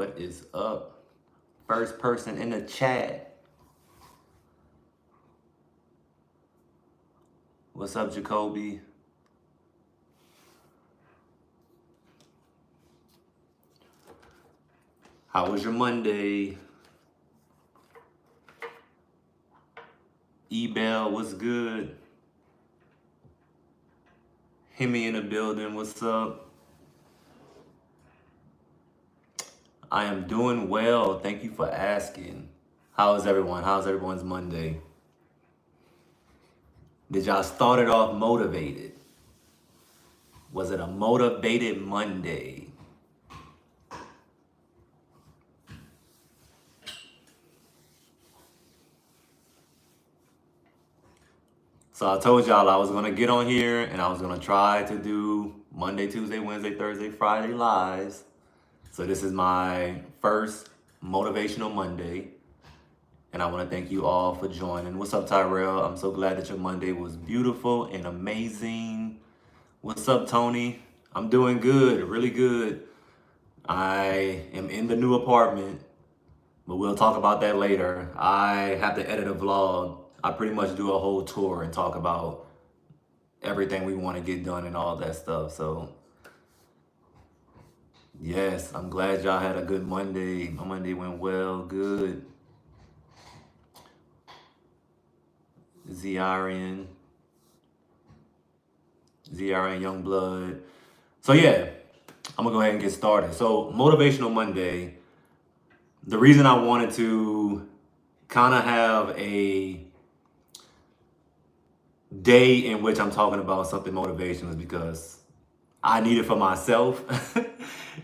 What is up? First person in the chat. What's up, Jacoby? How was your Monday? Ebel, what's good? Hemi in the building, what's up? I am doing well. Thank you for asking. How is everyone? How's everyone's Monday? Did y'all start it off motivated? Was it a motivated Monday? So I told y'all I was gonna get on here and I was gonna try to do Monday, Tuesday, Wednesday, Thursday, Friday lives. So this is my first Motivational Monday. And I want to thank you all for joining. What's up, Tyrell? I'm so glad that your Monday was beautiful and amazing. What's up, Tony? I'm doing good, really good. I am in the new apartment, but we'll talk about that later. I have to edit a vlog. I pretty much do a whole tour and talk about everything we want to get done and all that stuff. So, yes, I'm glad y'all had a good Monday. My Monday went well, good. ZRN Youngblood. So yeah, I'm gonna go ahead and get started. So Motivational Monday, the reason I wanted to kind of have a day in which I'm talking about something motivational is because I need it for myself.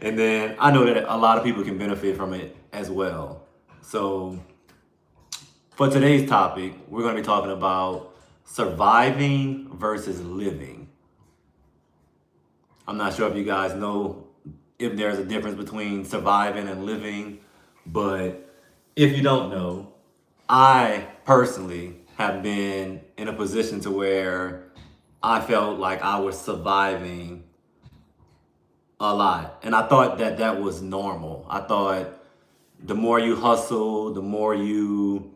And then I know that a lot of people can benefit from it as well. So for today's topic, we're going to be talking about surviving versus living. I'm not sure if you guys know if there's a difference between surviving and living, but if you don't know, I personally have been in a position to where I felt like I was surviving a lot. And I thought that that was normal. I thought the more you hustle, the more you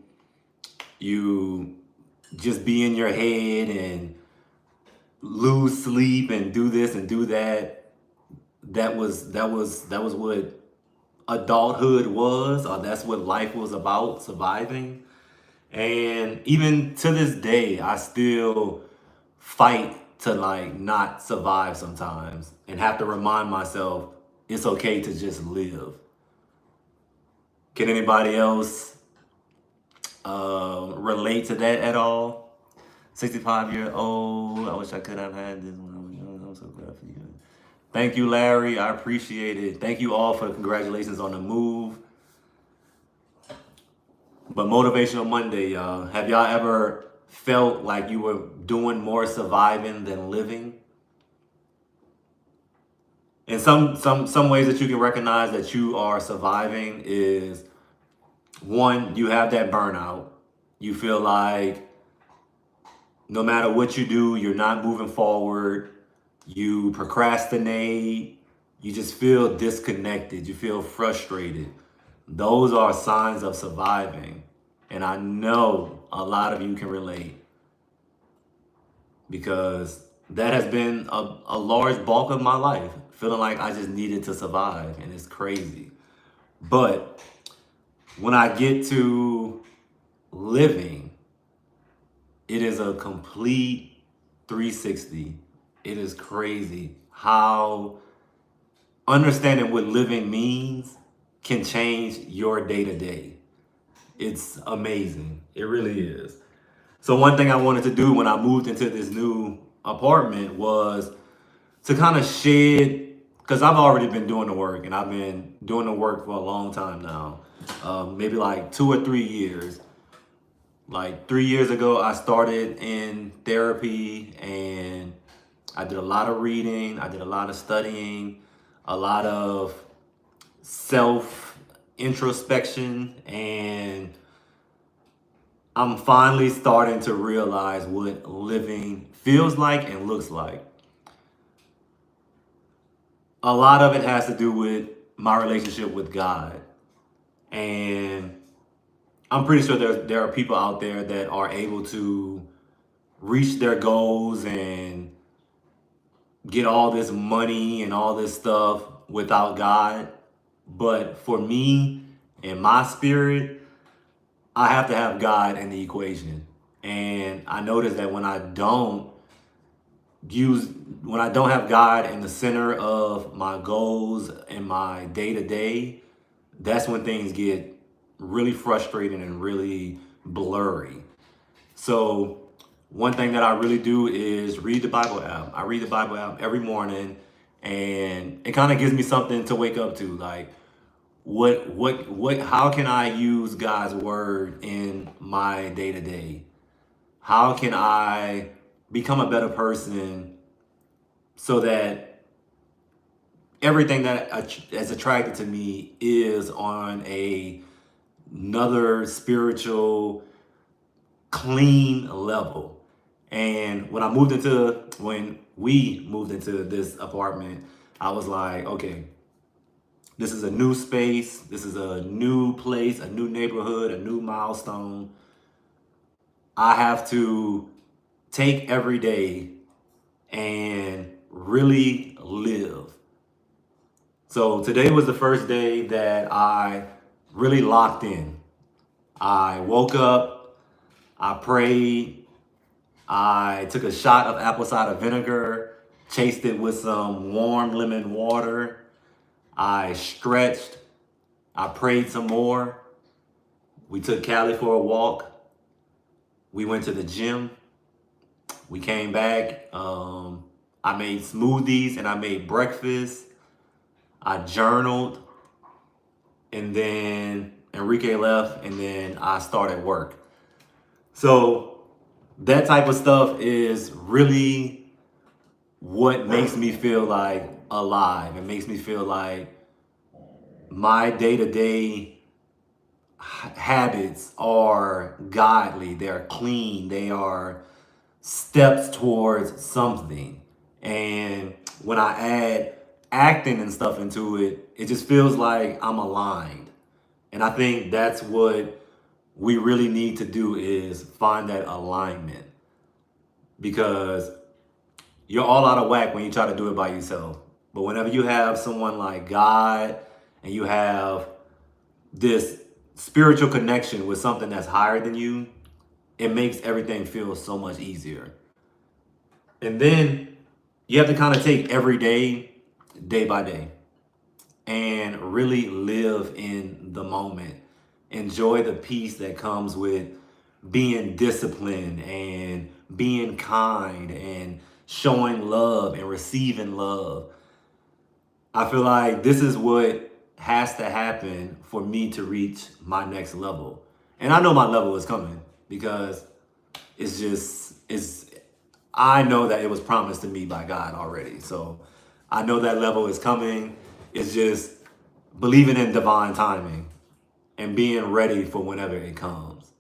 just be in your head and lose sleep and do this and do that. That was what adulthood was, or that's what life was about, surviving. And even to this day, I still fight to like not survive sometimes and have to remind myself it's okay to just live. Can anybody else relate to that at all? 65-year-old. I wish I could have had this when I was young. I'm so glad for you. Thank you, Larry. I appreciate it. Thank you all for the congratulations on the move. But Motivational Monday, y'all. Have y'all ever felt like you were doing more surviving than living? And some ways that you can recognize that you are surviving is, one, you have that burnout. You feel like no matter what you do, you're not moving forward. You procrastinate. You just feel disconnected. You feel frustrated. Those are signs of surviving. And I know a lot of you can relate because that has been a large bulk of my life, feeling like I just needed to survive, and it's crazy. But when I get to living, it is a complete 360. It is crazy how understanding what living means can change your day to day. It's amazing. It really is. So one thing I wanted to do when I moved into this new apartment was to kind of shed, because I've already been doing the work and I've been doing the work for a long time now, maybe like 2 or 3 years. Like 3 years ago, I started in therapy and I did a lot of reading. I did a lot of studying, a lot of self introspection, and I'm finally starting to realize what living feels like and looks like. A lot of it has to do with my relationship with God. And I'm pretty sure there are people out there that are able to reach their goals and get all this money and all this stuff without God. But for me and my spirit, I have to have God in the equation. And I notice that use when I don't have God in the center of my goals and my day to day, that's when things get really frustrating and really blurry. So one thing that I really do is read the Bible app. I read the Bible app every morning, and it kind of gives me something to wake up to. Like, how can I use God's word in my day to day? How can I become a better person so that everything that's attracted to me is on another spiritual clean level? And when we moved into this apartment, I was like, okay, this is a new space, this is a new place, a new neighborhood, a new milestone. I have to take every day and really live. So today was the first day that I really locked in. I woke up, I prayed, I took a shot of apple cider vinegar, chased it with some warm lemon water. I stretched, I prayed some more. We took Callie for a walk. We went to the gym. We came back. I made smoothies and I made breakfast. I journaled, and then Enrique left, and then I started work. So that type of stuff is really what makes me feel like alive. It makes me feel like my day-to-day habits are godly, they're clean, they are steps towards something. And when I add acting and stuff into it, it just feels like I'm aligned. And I think that's what we really need to do, is find that alignment, because you're all out of whack when you try to do it by yourself. But whenever you have someone like God and you have this spiritual connection with something that's higher than you, it makes everything feel so much easier. And then you have to kind of take every day, day by day, and really live in the moment. Enjoy the peace that comes with being disciplined and being kind and showing love and receiving love. I feel like this is what has to happen for me to reach my next level. And I know my level is coming, because it's I know that it was promised to me by God already. So I know that level is coming. It's just believing in divine timing and being ready for whenever it comes.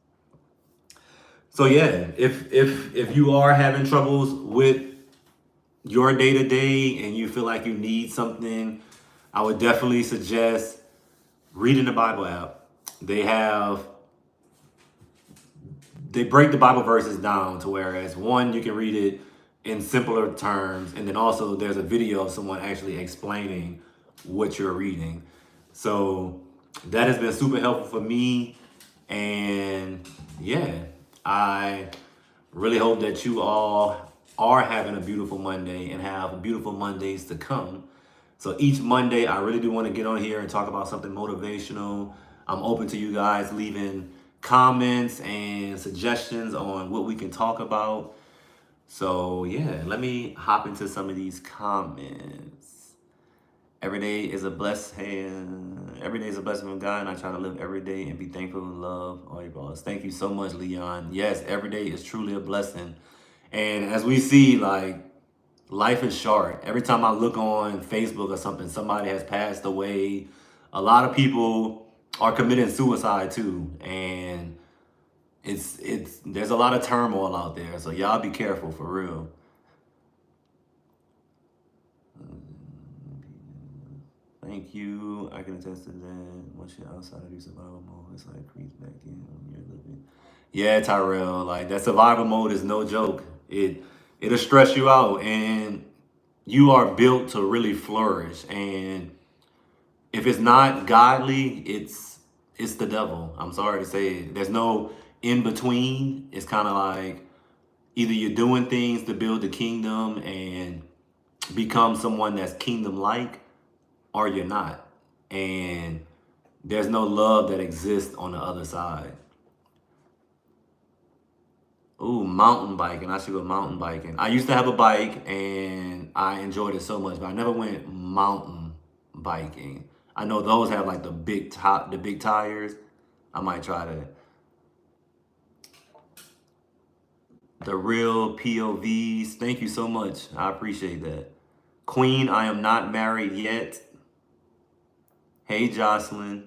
So yeah, if you are having troubles with your day to day and you feel like you need something, I would definitely suggest reading the Bible app. They break the Bible verses down to whereas one, you can read it in simpler terms, and then also there's a video of someone actually explaining what you're reading. So that has been super helpful for me. And yeah, I really hope that you all are having a beautiful Monday and have beautiful Mondays to come. So each Monday, I really do want to get on here and talk about something motivational. I'm open to you guys leaving comments and suggestions on what we can talk about. So yeah, let me hop into some of these comments. Every day is a blessing. Every day is a blessing from God, and I try to live every day and be thankful and love all your brothers. Thank you so much, Leon. Yes, every day is truly a blessing. And as we see, like, life is short. Every time I look on Facebook or something, somebody has passed away. A lot of people are committing suicide too, and it's there's a lot of turmoil out there. So y'all be careful, for real. Thank you. I can attest to that. Once you're outside of your survival mode, it's like creeps back in when you're living. Yeah, Tyrell, like that survival mode is no joke. It'll stress you out, and you are built to really flourish. And if it's not godly, it's the devil. I'm sorry to say it. There's no in between. It's kind of like either you're doing things to build the kingdom and become someone that's kingdom like, or you're not. And there's no love that exists on the other side. Ooh, mountain biking. I should go mountain biking. I used to have a bike and I enjoyed it so much, but I never went mountain biking. I know those have like the big tires. I might try that. The real POVs. Thank you so much. I appreciate that. Queen, I am not married yet. Hey, Jocelyn.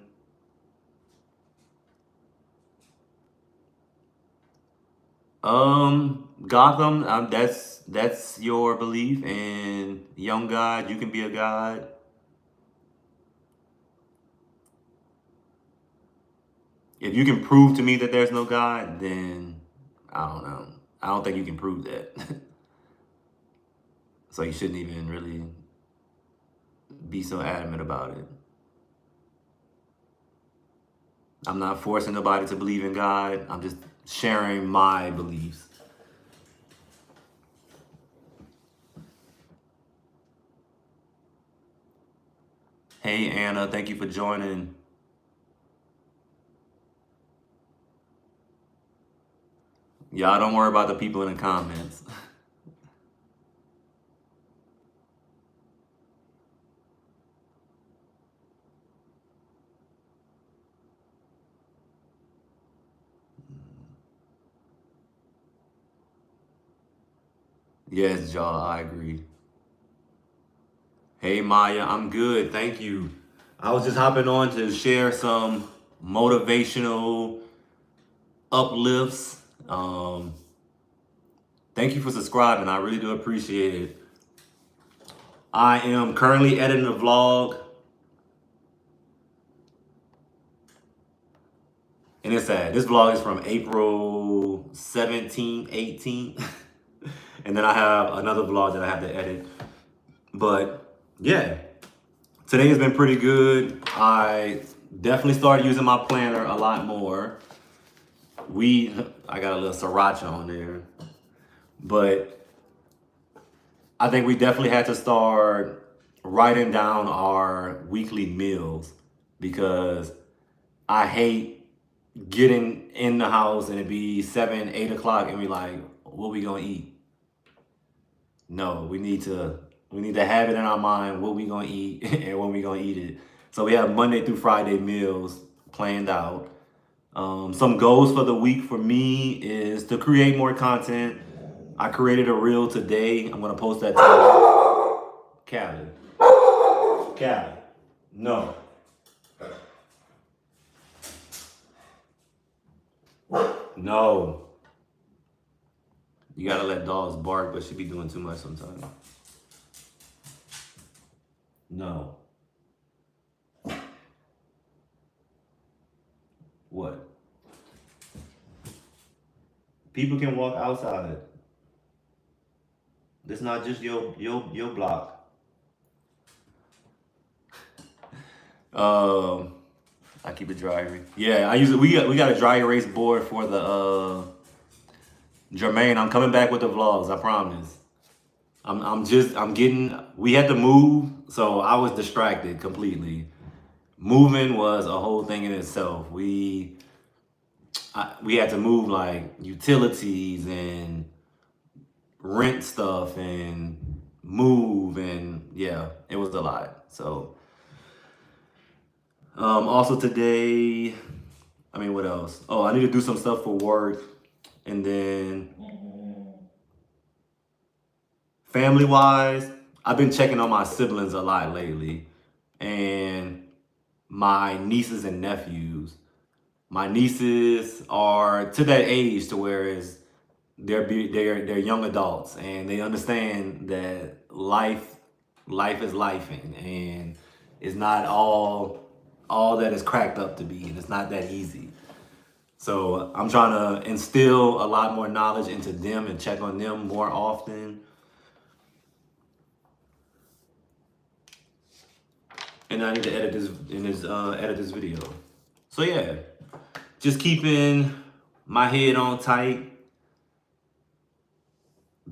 Gotham. That's your belief, and young God, you can be a god. If you can prove to me that there's no God, then I don't know. I don't think you can prove that. So you shouldn't even really be so adamant about it. I'm not forcing nobody to believe in God. I'm just sharing my beliefs. Hey, Anna, thank you for joining. Y'all don't worry about the people in the comments. Yes, y'all, I agree. Hey, Maya, I'm good. Thank you. I was just hopping on to share some motivational uplifts. Thank you for subscribing. I really do appreciate it. I am currently editing a vlog, and it's sad. This vlog is from April 17th, 18th. And then I have another vlog that I have to edit. But yeah, today has been pretty good. I definitely started using my planner a lot more. I got a little sriracha on there, but I think we definitely had to start writing down our weekly meals because I hate getting in the house and it be 7, 8 o'clock and we like, what we gonna eat? No, we need to have it in our mind what we gonna eat and when we gonna eat it. So we have Monday through Friday meals planned out. Some goals for the week for me is to create more content. I created a reel today. I'm gonna post that to Callie. Callie. No. No. You gotta let dogs bark, but she be doing too much sometimes. No. What? People can walk outside. This not just your block. Um, I keep it dry erase. Yeah, I use it. We got a dry erase board for the Jermaine. I'm coming back with the vlogs. I promise. I'm getting. We had to move, so I was distracted completely. Moving was a whole thing in itself. We had to move like utilities and rent stuff and move, and yeah, it was a lot. So also today, I mean, what else? Oh, I need to do some stuff for work, and then family wise, I've been checking on my siblings a lot lately, and my nieces and nephews. My nieces are to that age to where they're young adults and they understand that life is lifing, and is not all that it's cracked up to be, and it's not that easy. So I'm trying to instill a lot more knowledge into them and check on them more often. And I need to edit this video. So yeah, just keeping my head on tight,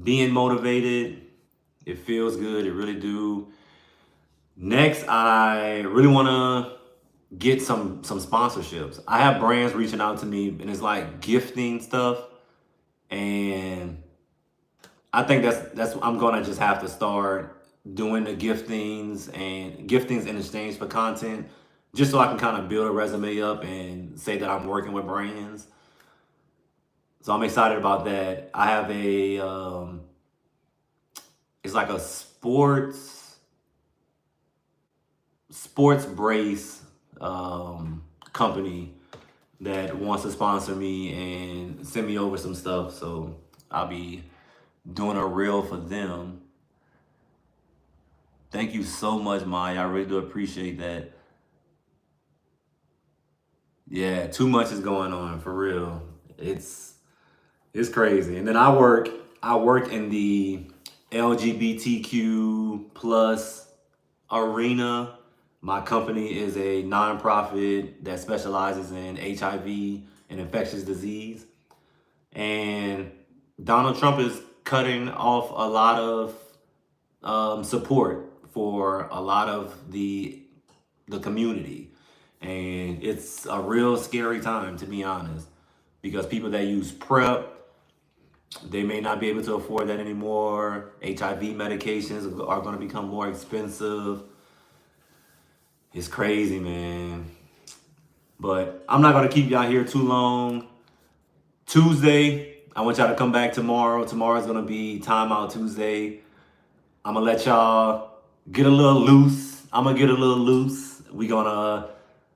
being motivated. It feels good. It really do. Next, I really want to get some sponsorships. I have brands reaching out to me, and it's like gifting stuff, and I think that's I'm gonna just have to start doing the giftings in exchange for content, just so I can kind of build a resume up and say that I'm working with brands. So I'm excited about that. I have it's like a sports brace company that wants to sponsor me and send me over some stuff. So I'll be doing a reel for them. Thank you so much, Maya. I really do appreciate that. Yeah, too much is going on for real. It's crazy. And then I work in the LGBTQ plus arena. My company is a nonprofit that specializes in HIV and infectious disease. And Donald Trump is cutting off a lot of support for a lot of the community, and it's a real scary time, to be honest, because people that use PrEP, they may not be able to afford that anymore. HIV medications are going to become more expensive. It's crazy, man. But I'm not going to keep y'all here too long. Tuesday, I want y'all to come back tomorrow. Tomorrow's going to be Timeout Tuesday. I'm going to let y'all get a little loose. I'm going to get a little loose. We're going to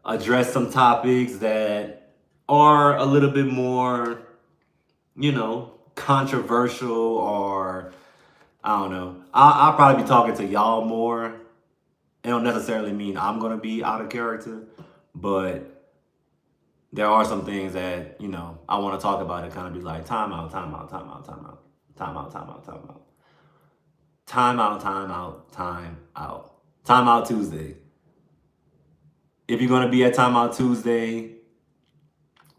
address some topics that are a little bit more, controversial, or I don't know. I'll probably be talking to y'all more. It don't necessarily mean I'm going to be out of character, but there are some things that, I want to talk about and kind of be like, time out, time out, time out, time out, time out, time out, time out. Time out, time out, time out. Time out Tuesday. If you're going to be at Time Out Tuesday,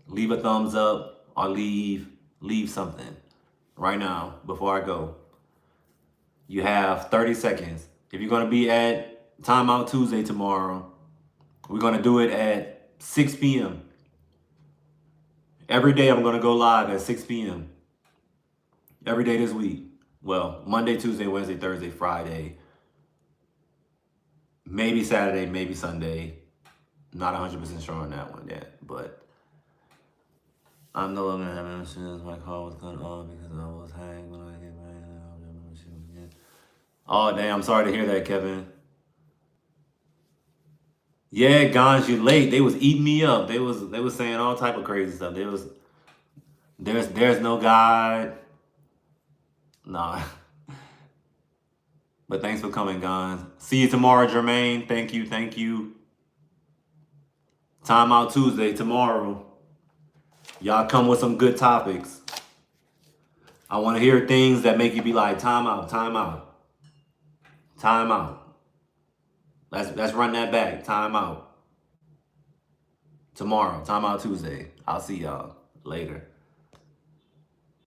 leave a thumbs up or leave something right now before I go. You have 30 seconds. If you're going to be at Time Out Tuesday tomorrow, we're going to do it at 6 p.m. Every day I'm going to go live at 6 p.m. Every day this week. Well, Monday, Tuesday, Wednesday, Thursday, Friday. Maybe Saturday, maybe Sunday. Not 100% sure on that one yet, but I'm no longer having issues. My car was cut off because I was hanged when I get back. Oh, damn. I'm sorry to hear that, Kevin. Yeah, Gons, you late. They was eating me up. They was saying all type of crazy stuff. There's no God. Nah. But thanks for coming, Gons. See you tomorrow, Jermaine. Thank you, thank you. Time Out Tuesday tomorrow. Y'all come with some good topics. I want to hear things that make you be like, time out, time out, time out. Let's run that back. Time out. Tomorrow, Time Out Tuesday. I'll see y'all later.